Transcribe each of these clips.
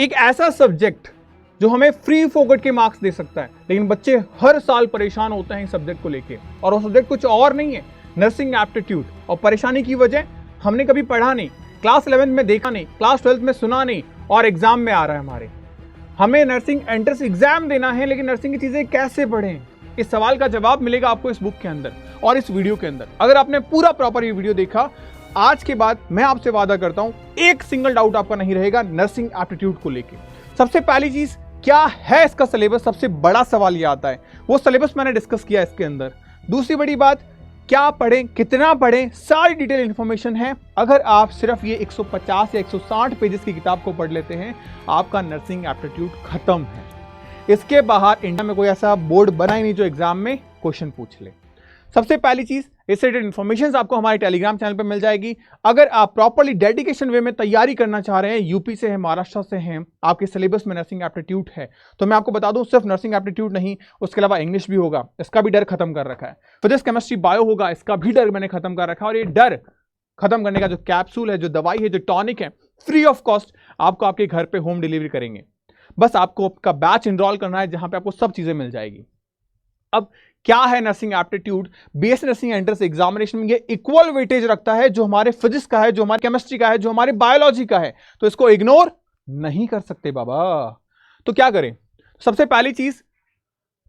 एक ऐसा सब्जेक्ट जो हमें फ्री फोकट के मार्क्स दे सकता है, लेकिन बच्चे हर साल परेशान होते हैं इस सब्जेक्ट को लेके। और वो सब्जेक्ट कुछ और नहीं है, नर्सिंग एप्टीट्यूड। और परेशानी की वजह हमने कभी पढ़ा नहीं, क्लास 11 में देखा नहीं, क्लास 12 में सुना नहीं, और एग्जाम में आ रहा है हमारे। हमें नर्सिंग एंट्रेंस एग्जाम देना है, लेकिन नर्सिंग की चीजें कैसे पढ़ें, इस सवाल का जवाब मिलेगा आपको इस बुक के अंदर और इस वीडियो के अंदर। अगर आपने पूरा प्रॉपर ये वीडियो देखा, आज के बाद मैं आपसे वादा करता हूं एक सिंगल डाउट आपका नहीं रहेगा नर्सिंग एप्टीट्यूड को लेके। सबसे पहली चीज, क्या है इसका सिलेबस? सबसे बड़ा सवाल ये आता है, वो सिलेबस मैंने डिस्कस किया इसके अंदर। दूसरी बड़ी बात, क्या पढ़ें, कितना पढ़ें, सारी डिटेल इंफॉर्मेशन है। अगर आप सिर्फ ये 150 या 160 पेजेस की किताब को पढ़ लेते हैं, आपका नर्सिंग एप्टीट्यूड खत्म है। इसके बाहर इंडिया में कोई ऐसा बोर्ड बना ही नहीं जो एग्जाम में क्वेश्चन पूछ ले। सबसे पहली चीज, इससे रिलेटेड इंफॉर्मेशन आपको हमारे टेलीग्राम चैनल पर मिल जाएगी। अगर आप प्रॉपर्ली डेडिकेशन वे में तैयारी करना चाह रहे हैं, यूपी से हैं, महाराष्ट्र से हैं, आपके सिलेबस में नर्सिंग एप्टीट्यूड है, तो मैं आपको बता दूं सिर्फ नर्सिंग एप्टीट्यूड नहीं, उसके अलावा इंग्लिश भी होगा, इसका भी डर खत्म कर रखा है। फिजिक्स, केमिस्ट्री, बायो होगा, इसका भी डर मैंने खत्म कर रखा है। और ये डर खत्म करने का जो कैप्सूल है, जो दवाई है, जो टॉनिक है, फ्री ऑफ कॉस्ट आपको आपके घर पे होम डिलीवरी करेंगे। बस आपको आपका बैच इनरोल करना है, जहां पे आपको सब चीजें मिल जाएगी। अब क्या है nursing aptitude? BSc nursing entrance examination में ये इक्वल वेटेज रखता है, जो हमारे फिजिक्स का है, जो हमारे केमिस्ट्री का है, जो हमारे बायोलॉजी का है, तो इसको इग्नोर नहीं कर सकते बाबा। तो क्या करें? सबसे पहली चीज,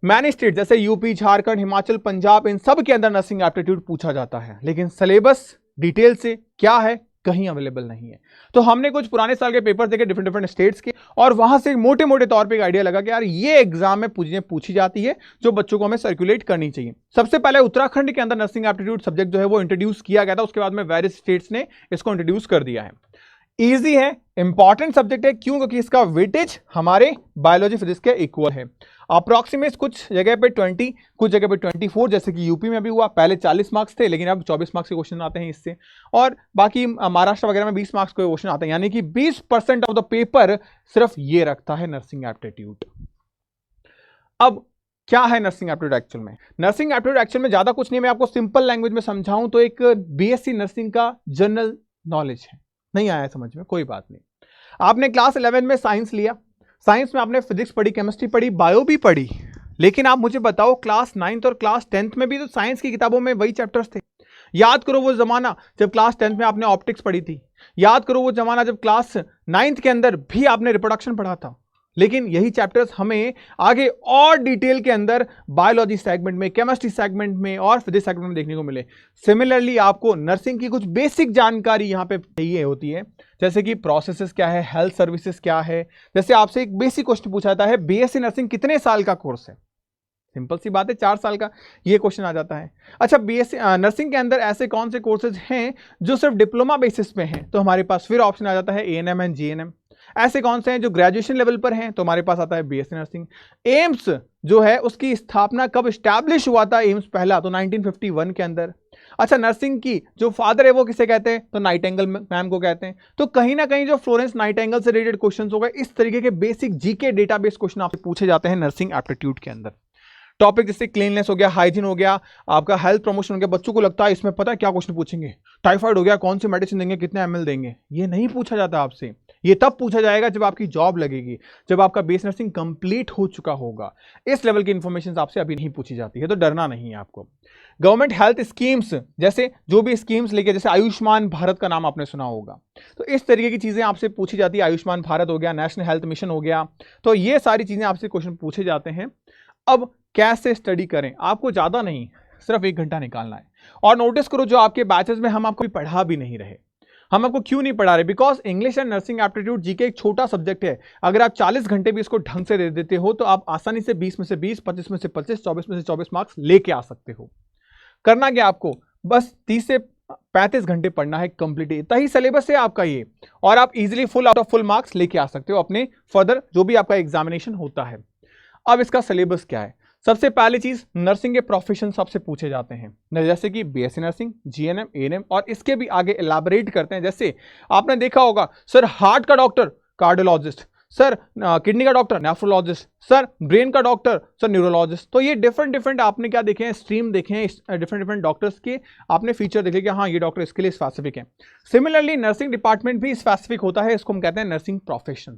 मैनी स्टेट जैसे यूपी, झारखंड, हिमाचल, पंजाब, इन सब के अंदर नर्सिंग एप्टीट्यूड पूछा जाता है, लेकिन सिलेबस डिटेल से क्या है, कहीं अवेलेबल नहीं है। तो हमने कुछ पुराने साल के पेपर देखे डिफरेंट स्टेट्स के, और वहां से मोटे मोटे तौर पे एक आइडिया लगा कि यार ये एग्जाम में पूछी जाती है, जो बच्चों को हमें सर्कुलेट करनी चाहिए। सबसे पहले उत्तराखंड के अंदर नर्सिंग एप्टीट्यूड सब्जेक्ट जो है वो इंट्रोड्यूस किया गया था, उसके बाद में वेरियस स्टेट्स ने इसको इंट्रोड्यूस कर दिया है। ईजी है, इंपॉर्टेंट सब्जेक्ट है, क्यों? क्योंकि इसका वेटेज हमारे बायोलॉजी फिजिक्स के इक्वल है। अप्रॉक्सीमेट कुछ जगह पे 20, कुछ जगह पे 24, जैसे कि यूपी में भी हुआ। पहले 40 मार्क्स थे, लेकिन अब 24 मार्क्स के क्वेश्चन आते हैं इससे, और बाकी महाराष्ट्र वगैरह में 20 मार्क्स के क्वेश्चन आते हैं, यानी कि 20% ऑफ द पेपर सिर्फ ये रखता है नर्सिंग एप्टीट्यूड। अब क्या है नर्सिंग एप्टीट्यूड एक्चुअल में? नर्सिंग एप्टीट्यूड एक्चुअल में ज्यादा कुछ नहीं, मैं आपको सिंपल लैंग्वेज में समझाऊं तो एक बीएससी नर्सिंग का जनरल नॉलेज है। नहीं आया समझ में, कोई बात नहीं। आपने क्लास 11 में साइंस लिया, साइंस में आपने फिजिक्स पढ़ी, केमिस्ट्री पढ़ी, बायो भी पढ़ी, लेकिन आप मुझे बताओ क्लास 9th और क्लास 10th में भी तो साइंस की किताबों में वही चैप्टर्स थे। याद करो वो जमाना जब क्लास 10th में आपने ऑप्टिक्स पढ़ी थी, याद करो वो जमाना जब क्लास 9th के अंदर भी आपने रिप्रोडक्शन पढ़ा था, लेकिन यही चैप्टर्स हमें आगे और डिटेल के अंदर बायोलॉजी सेगमेंट में, केमिस्ट्री सेगमेंट में और फिजिक्स सेगमेंट में देखने को मिले। सिमिलरली आपको नर्सिंग की कुछ बेसिक जानकारी यहाँ पे चाहिए होती है, जैसे कि प्रोसेसेस क्या है, हेल्थ सर्विसेज क्या है। जैसे आपसे एक बेसिक क्वेश्चन पूछा जाता है, बीएससी नर्सिंग कितने साल का कोर्स है? सिंपल सी बात है, 4 साल का, ये क्वेश्चन आ जाता है। अच्छा, बीएससी नर्सिंग के अंदर ऐसे कौन से कोर्सेज हैं जो सिर्फ डिप्लोमा बेसिस पे हैं? तो हमारे पास फिर ऑप्शन आ जाता है एएनएम एंड जीएनएम। ऐसे कौन से हैं जो ग्रेजुएशन लेवल पर हैं? तो हमारे पास आता है बीएससी नर्सिंग। एम्स जो है उसकी स्थापना कब एस्टैब्लिश हुआ था एम्स पहला? तो 1951 के अंदर। अच्छा, नर्सिंग की जो फादर है वो किसे कहते हैं? तो नाइटिंगेल मैम को कहते हैं। तो कहीं ना कहीं जो फ्लोरेंस नाइटिंगेल से रिलेटेड क्वेश्चंस हो गए, इस तरीके के बेसिक जीके डेटाबेस क्वेश्चन आपसे पूछे जाते हैं नर्सिंग एप्टीट्यूड के अंदर। टॉपिक जैसे क्लीननेस हो गया, हाइजीन हो गया, आपका हेल्थ प्रमोशन हो गया। बच्चों को लगता है इसमें पता है क्या क्वेश्चन पूछेंगे, टाइफाइड हो गया, कौन सी मेडिसिन देंगे, कितने एमएल देंगे। ये नहीं पूछा जाता आपसे, ये तब पूछा जाएगा जब आपकी जॉब लगेगी, जब आपका बेस नर्सिंग कंप्लीट हो चुका होगा। इस लेवल की इंफॉर्मेशन आपसे अभी नहीं पूछी जाती है, तो डरना नहीं है आपको। गवर्नमेंट हेल्थ स्कीम्स, जैसे जो भी स्कीम्स लेके, जैसे आयुष्मान भारत का नाम आपने सुना होगा, तो इस तरीके की चीजें आपसे पूछी जाती है। आयुष्मान भारत हो गया, नेशनल हेल्थ मिशन हो गया, तो ये सारी चीजें आपसे क्वेश्चन पूछे जाते हैं। अब कैसे स्टडी करें? आपको ज्यादा नहीं, सिर्फ 1 घंटा निकालना है। और नोटिस करो, जो आपके बैचेस में हम आपको पढ़ा भी नहीं रहे। हम आपको क्यों नहीं पढ़ा रहे? Because English and nursing aptitude GK एक छोटा सब्जेक्ट है। अगर आप 40 घंटे भी इसको ढंग से दे देते हो, तो आप आसानी से 20 में से 20, 25 में से 25, 24 में से 24 मार्क्स लेके आ सकते हो। करना क्या आपको? बस 30 से 35 घंटे पढ़ना है कंप्लीट, इतना ही सिलेबस है आपका ये, और आप easily full out of full marks लेके आ सकते हो अपने फर्दर जो भी आपका एग्जामिनेशन होता है। अब इसका सिलेबस क्या है? सबसे पहली चीज, नर्सिंग के प्रोफेशन आपसे पूछे जाते हैं, जैसे कि बीएससी नर्सिंग, जीएनएम, एएनएम, और इसके भी आगे एलाबोरेट करते हैं। जैसे आपने देखा होगा, सर हार्ट का डॉक्टर कार्डियोलॉजिस्ट, सर किडनी का डॉक्टर नेफ्रोलॉजिस्ट, सर ब्रेन का डॉक्टर सर न्यूरोलॉजिस्ट। तो ये डिफरेंट आपने क्या देखे हैं, स्ट्रीम देखे हैं, डिफरेंट डॉक्टर्स के आपने फीचर देखे कि हाँ ये डॉक्टर इसके लिए स्पेसिफिक है। सिमिलरली नर्सिंग डिपार्टमेंट भी स्पेसिफिक होता है, इसको हम कहते हैं नर्सिंग प्रोफेशन।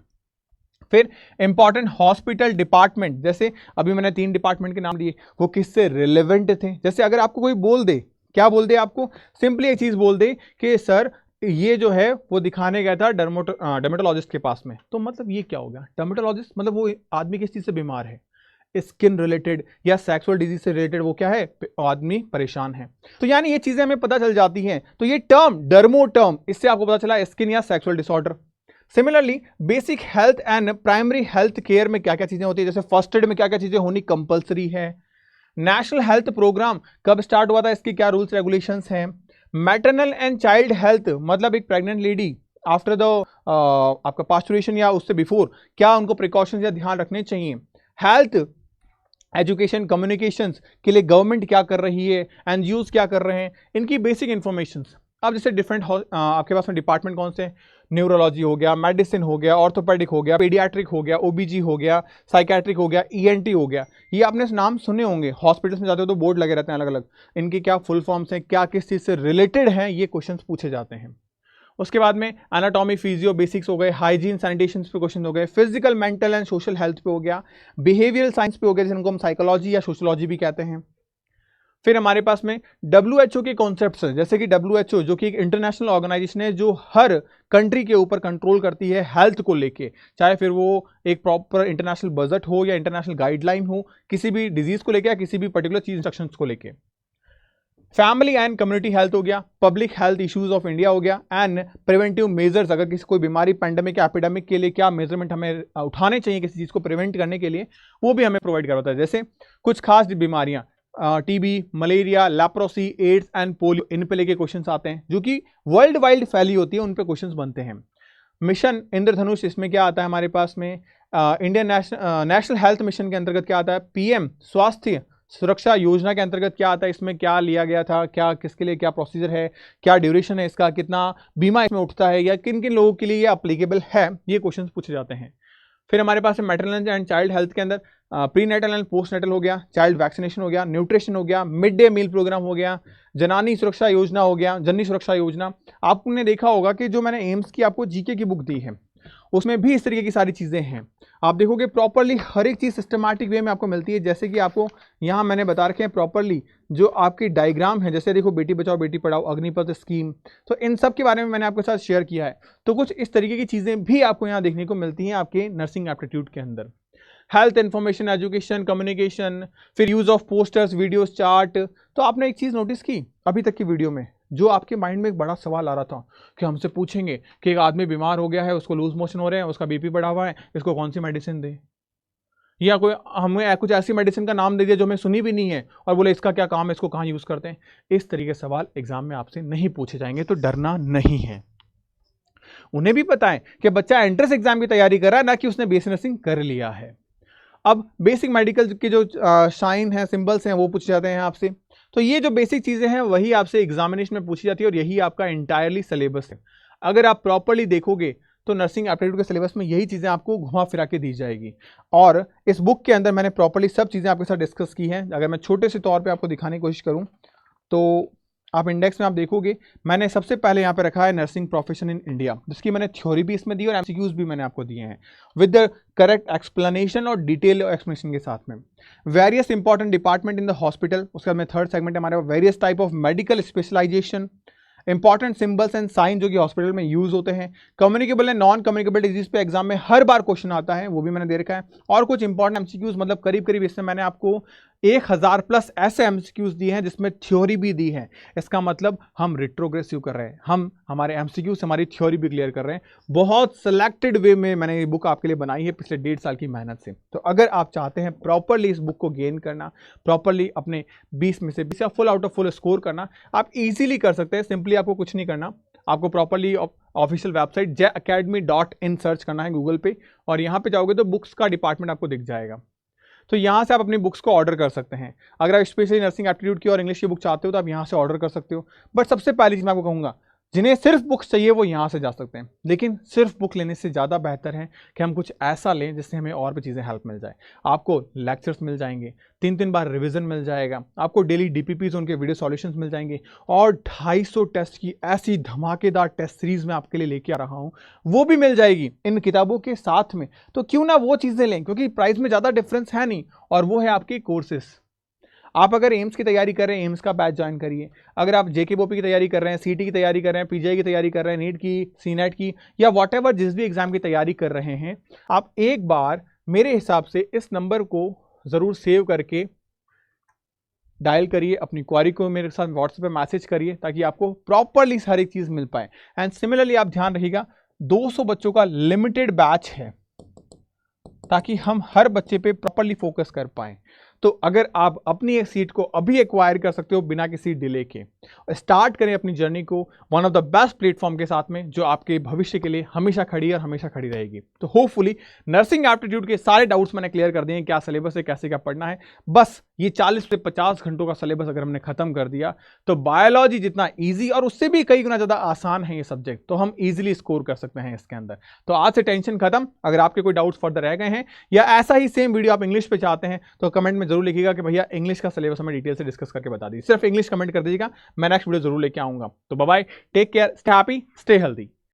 फिर इंपॉर्टेंट हॉस्पिटल डिपार्टमेंट, जैसे अभी मैंने 3 डिपार्टमेंट के नाम लिए, वो किससे रिलेवेंट थे। जैसे अगर आपको कोई बोल दे, क्या बोल दे आपको, सिंपली एक चीज बोल दे कि सर ये जो है वो दिखाने गया था डर्मेटोलॉजिस्ट के पास में, तो मतलब ये क्या हो गया, डर्मेटोलॉजिस्ट मतलब वो आदमी किस चीज से बीमार है, स्किन रिलेटेड या सेक्सुअल डिजीज से रिलेटेड, वो क्या है, आदमी परेशान है। तो यानी ये चीजें हमें पता चल जाती हैं। तो ये टर्म डर्मो टर्म, इससे आपको पता चला स्किन या sexual disorder. Similarly basic health and primary health care में क्या क्या चीजें होती है, जैसे फर्स्ट एड में क्या क्या चीजें होनी कंपलसरी है। नेशनल हेल्थ प्रोग्राम कब स्टार्ट हुआ था, इसके क्या रूल्स रेगुलेशंस हैं। मैटरनल एंड चाइल्ड हेल्थ, मतलब एक प्रेग्नेंट लेडी आफ्टर द आपका पास्चुरेशन या उससे बिफोर क्या उनको प्रिकॉशंस या ध्यान रखने चाहिए। हेल्थ एजुकेशन कम्युनिकेशंस के लिए गवर्नमेंट क्या कर रही है, एनजीओज क्या कर रहे हैं, इनकी बेसिक इंफॉर्मेशंस। अब जैसे डिफरेंट आपके पास में डिपार्टमेंट कौन से, न्यूरोलॉजी हो गया, मेडिसिन हो गया, ऑर्थोपेडिक हो गया, पीडियाट्रिक हो गया, ओबीजी हो गया, साइकेट्रिक हो गया, ईएनटी हो गया। ये आपने नाम सुने होंगे, हॉस्पिटल्स में जाते हो तो बोर्ड लगे रहते हैं अलग अलग, इनके क्या फुल फॉर्म्स हैं, क्या किस चीज़ से रिलेटेड हैं, ये क्वेश्चन पूछे जाते हैं। उसके बाद में एनाटॉमी फिजियो बेसिक्स हो गए, हाइजीन सैनिटेशन पे क्वेश्चन हो गए, physical mental and social health पे हो गया, बिहेवियरल साइंस पे हो गया जिनको हम साइकोलॉजी या सोशोलॉजी भी कहते हैं। फिर हमारे पास में WHO के कॉन्सेप्ट्स हैं, जैसे कि WHO जो कि एक इंटरनेशनल ऑर्गेनाइजेशन है जो हर कंट्री के ऊपर कंट्रोल करती है हेल्थ को लेके, चाहे फिर वो एक प्रॉपर इंटरनेशनल बजट हो या इंटरनेशनल गाइडलाइन हो, किसी भी डिजीज को लेके या किसी भी पर्टिकुलर चीज इंस्ट्रक्शंस को लेके। फैमिली एंड कम्युनिटी हेल्थ हो गया, public health issues of India हो गया, एंड प्रिवेंटिव मेजर्स, अगर किसी कोई बीमारी पेंडेमिक या एपिडेमिक के लिए क्या मेजरमेंट हमें उठाने चाहिए किसी चीज़ को प्रिवेंट करने के लिए, वो भी हमें प्रोवाइड करवाता है। जैसे कुछ खास बीमारियां, TB, malaria, leprosy, AIDS and polio, इन पे लेके क्वेश्चंस आते हैं जो कि वर्ल्ड वाइड फैली होती है, उन पे क्वेश्चंस बनते हैं। मिशन इंद्रधनुष, इसमें क्या आता है हमारे पास में, इंडियन नेशनल हेल्थ मिशन के अंतर्गत क्या आता है, पीएम स्वास्थ्य सुरक्षा योजना के अंतर्गत क्या आता है, इसमें क्या लिया गया था, क्या किसके लिए क्या प्रोसीजर है, क्या ड्यूरेशन है इसका, कितना बीमा इसमें उठता है, या किन किन लोगों के लिए ये अप्लीकेबल है, ये क्वेश्चंस पूछे जाते हैं। फिर हमारे पास है मैटरनल एंड चाइल्ड हेल्थ के अंदर prenatal and postnatal हो गया, चाइल्ड वैक्सीनेशन हो गया, न्यूट्रिशन हो गया, मिड डे मील प्रोग्राम हो गया, जनानी सुरक्षा योजना हो गया, जननी सुरक्षा योजना। आपने देखा होगा कि जो मैंने एम्स की आपको जीके की बुक दी है उसमें भी इस तरीके की सारी चीज़ें हैं। आप देखोगे प्रॉपरली हर एक चीज़ सिस्टमैटिक वे में आपको मिलती है, जैसे कि आपको यहाँ मैंने बता रखे हैं प्रॉपरली जो आपकी डायग्राम है, जैसे देखो बेटी बचाओ बेटी पढ़ाओ, अग्निपथ स्कीम, तो इन सब के बारे में मैंने आपके साथ शेयर किया है। तो कुछ इस तरीके की चीज़ें भी आपको यहाँ देखने को मिलती हैं आपके नर्सिंग एप्टीट्यूड के अंदर। हेल्थ इंफॉर्मेशन, एजुकेशन, कम्युनिकेशन, फिर use of posters, videos, chart. तो आपने एक चीज़ नोटिस की अभी तक की वीडियो में, जो आपके माइंड में एक बड़ा सवाल आ रहा था कि हमसे पूछेंगे कि एक आदमी बीमार हो गया है, उसको लूज मोशन हो रहे हैं, उसका बीपी बढ़ा हुआ है, इसको कौन सी मेडिसिन दे, या कोई हमें कुछ ऐसी मेडिसिन का नाम दे दिया जो हमें सुनी भी नहीं है और बोले इसका क्या काम है, इसको कहाँ यूज़ करते हैं। इस तरीके के सवाल एग्जाम में आपसे नहीं पूछे जाएंगे, तो डरना नहीं है। उन्हें भी पता है कि बच्चा एंट्रेंस एग्जाम की तैयारी कर रहा है, ना कि उसने बीएससी नर्सिंग कर लिया है। अब बेसिक मेडिकल के जो साइन है, सिंबल्स हैं, वो पूछे जाते हैं आपसे। तो ये जो बेसिक चीज़ें हैं वही आपसे एग्जामिनेशन में पूछी जाती है और यही आपका इंटायरली सिलेबस है। अगर आप प्रॉपरली देखोगे तो नर्सिंग एप्टीट्यूड के सिलेबस में यही चीज़ें आपको घुमा फिरा के दी जाएगी। और इस बुक के अंदर मैंने प्रॉपरली सब चीज़ें आपके साथ डिस्कस की हैं। अगर मैं छोटे से तौर पे आपको दिखाने की कोशिश करूं तो आप इंडेक्स में आप देखोगे मैंने सबसे पहले यहाँ पे रखा है नर्सिंग प्रोफेशन इन इंडिया, जिसकी मैंने थ्योरी भी इसमें दी और एमसीक्यूज भी मैंने आपको दिए हैं विद द करेक्ट एक्सप्लेनेशन और डिटेल एक्सप्लेनेशन के साथ में। Various important department in the hospital, उसके बाद में थर्ड सेगमेंट हमारे पास various type of medical specialization, important symbols and sign जो कि हॉस्पिटल में यूज होते हैं, communicable and non communicable disease पे एग्जाम में हर बार क्वेश्चन आता है, वो भी मैंने दे रखा है। और कुछ इंपॉर्टेंट एमसीक्यूज, मतलब करीब करीब इसमें मैंने आपको 1000 प्लस ऐसे एमसीक्यूज दिए हैं जिसमें थ्योरी भी दी है। इसका मतलब हम रिट्रोग्रेसिव कर रहे हैं, हम हमारे एमसीक्यूज हमारी थ्योरी भी क्लियर कर रहे हैं। बहुत सिलेक्टेड वे में मैंने ये बुक आपके लिए बनाई है पिछले 1.5 साल की मेहनत से। तो अगर आप चाहते हैं प्रॉपरली इस बुक को गेन करना, प्रॉपरली अपने 20 में से 20 या full out of full score करना, आप इजीली कर सकते हैं। सिंपली आपको कुछ नहीं करना, आपको properly official website jacademy.in search करना है गूगल पे, और यहाँ पे जाओगे तो बुक्स का डिपार्टमेंट आपको दिख जाएगा। तो यहाँ से आप अपनी बुक्स को ऑर्डर कर सकते हैं। अगर आप स्पेशली नर्सिंग एप्टीट्यूड की और इंग्लिश की बुक चाहते हो तो आप यहाँ से ऑर्डर कर सकते हो। बट सबसे पहली चीज़ मैं आपको कहूँगा, जिन्हें सिर्फ बुक्स चाहिए वो यहाँ से जा सकते हैं, लेकिन सिर्फ बुक लेने से ज़्यादा बेहतर है कि हम कुछ ऐसा लें जिससे हमें और भी चीज़ें हेल्प मिल जाए। आपको लेक्चर्स मिल जाएंगे, 3 बार रिवीजन मिल जाएगा, आपको डेली डीपीपीज उनके वीडियो सॉल्यूशंस मिल जाएंगे, और 250 टेस्ट की ऐसी धमाकेदार टेस्ट सीरीज मैं आपके लिए लेके आ रहा हूँ, वो भी मिल जाएगी इन किताबों के साथ में। तो क्यों ना वो चीज़ें लें, क्योंकि प्राइस में ज़्यादा डिफरेंस है नहीं, और वो है आपके कोर्सेस। आप अगर एम्स की तैयारी कर रहे हैं, एम्स का बैच ज्वाइन करिए। अगर आप जेकेबोपी की तैयारी कर रहे हैं, सीटी की तैयारी कर रहे हैं, पीजीआई की तैयारी कर रहे हैं, नीट की, सीनेट की, या वॉटएवर जिस भी एग्जाम की तैयारी कर रहे हैं, आप एक बार मेरे हिसाब से इस नंबर को जरूर सेव करके डायल करिए, अपनी क्वारी को मेरे साथ व्हाट्सएप पे मैसेज करिए, ताकि आपको प्रॉपरली सारी चीज मिल पाए। एंड सिमिलरली आप ध्यान रखिएगा, 200 बच्चों का लिमिटेड बैच है, ताकि हम हर बच्चे पे प्रॉपरली फोकस कर पाएं। तो अगर आप अपनी एक सीट को अभी एक्वायर कर सकते हो बिना किसी डिले के, स्टार्ट करें अपनी जर्नी को one of the best platform के साथ में, जो आपके भविष्य के लिए हमेशा खड़ी है और हमेशा खड़ी रहेगी। तो होपफुली नर्सिंग एप्टीट्यूड के सारे डाउट्स मैंने क्लियर कर दिए हैं, क्या सिलेबस है, कैसे क्या पढ़ना है। बस ये 40 से 50 घंटों का सिलेबस अगर हमने खत्म कर दिया, तो बायोलॉजी जितना ईजी और उससे भी कई गुना ज्यादा आसान है ये सब्जेक्ट, तो हम ईजिली स्कोर कर सकते हैं इसके अंदर। तो आज से टेंशन खत्म। अगर आपके कोई डाउट्स फर्दर रह गए हैं, या ऐसा ही सेम वीडियो आप इंग्लिश पे चाहते हैं, तो कमेंट में जरूर लिखिएगा कि भैया इंग्लिश का सिलेबस हमें डिटेल से डिस्कस करके बता दीजिए। सिर्फ इंग्लिश कमेंट कर दीजिएगा, मैं नेक्स्ट वीडियो जरूर लेके आऊंगा। तो bye bye, take care, stay happy, stay healthy.